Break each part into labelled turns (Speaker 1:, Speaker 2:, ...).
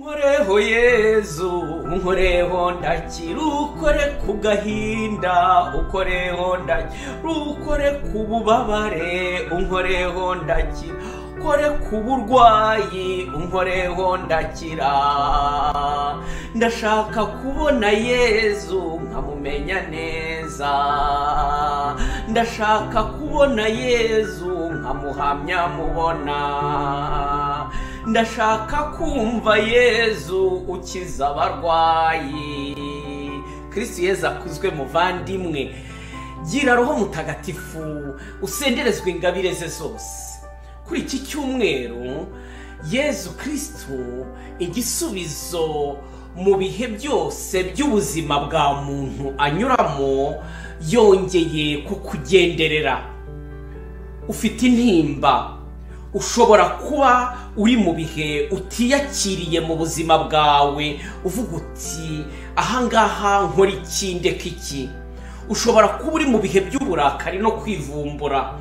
Speaker 1: Nkoreho Yezu, nkoreho ndakira, ukore ku gahinda, ukoreho ndakira, ukore ku bubabare, unkoreho ndakira, ukore ku burwayi, unkoreho ndakira. Ndashaka kubona Yezu nkamumenya neza, ndashaka kubona Yezu nkamuhamya mubona, ndashaka kumva Yezu ukiza abarwayi. Kristo Yezu akuzwe muvandimwe, gira Roho Mutagatifu usenderezwe ingabire ze zose. Kuri iki cyumweru Yezu Kristo igisubizo mu bihe byose by'ubuzima bwa muntu anyuramo, yongeye kukugenderera. Ufite intimba, ushobora kuba uri mu bihe utiyakiriye mu buzima bwawe, uvuga uti ahangaha nkora iki ndeka iki. Ushobora kuba uri mu bihe by'uburakari no kwivumbura,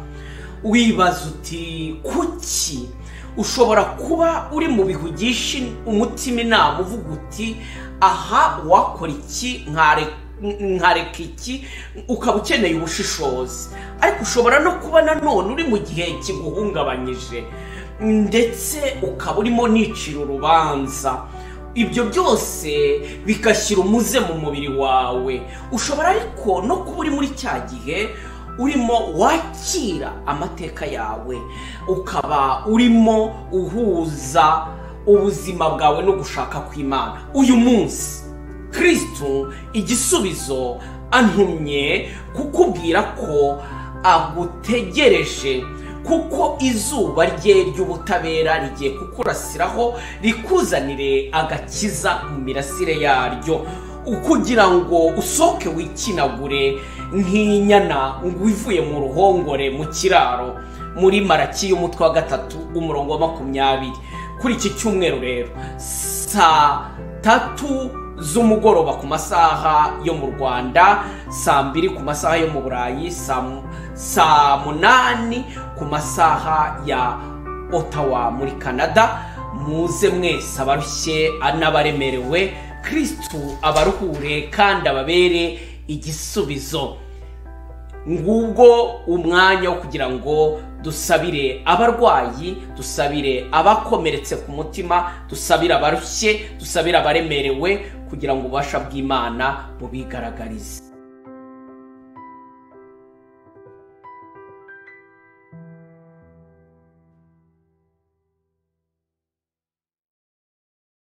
Speaker 1: wibaza uti kuki. Ushobora kuba uri mu bihe ugisha umutima inama, uvuga uti aha wakora iki nkareka iki, ukaba ukeneye ubushishozi. Ariko ushobora no kuba nanone uri mu gihe kiguhungabanyije, ndetse ukaba urimo nicira urubanza. Ibyo byose bigashyira umuze mu mubiri wawe. Ushobora ariko no kuba uri muri cya gihe urimo wakira amateka yawe, ukaba urimo uhuza ubuzima bwawe no gushaka kw'Imana. Uyu munsi Kristo igisubizo antumye kukubwira ko agutegereje, kuko izuba rye ry'ubutabera rigiye kukurasiraho rikuzanire agakiza mu mirasire yaryo, kugira ngo usoke wikinagure nk'inyana ngo ivuye mu ruhongore mu kiraro. Muri Malaki y'umutwe wa 3 umurongo wa 20. Kuri iki cyumweru rero saa 3 z'umugoroba ku masaha yo mu Rwanda, saa 2 ku masaha yo mu Burayi, saa 8 ku masaha ya Ottawa muri Canada, muze mwese abarushye n'abaremerewe, Kristo abaruhure kandi ababere igisubizo. Ngubwo umwanya wo kugira ngo dusabire abarwayi, dusabire abakomeretse ku mutima, dusabire abarushye, dusabire abaremerewe, kugira ngo ubasha bw'Imana bubigaragarize.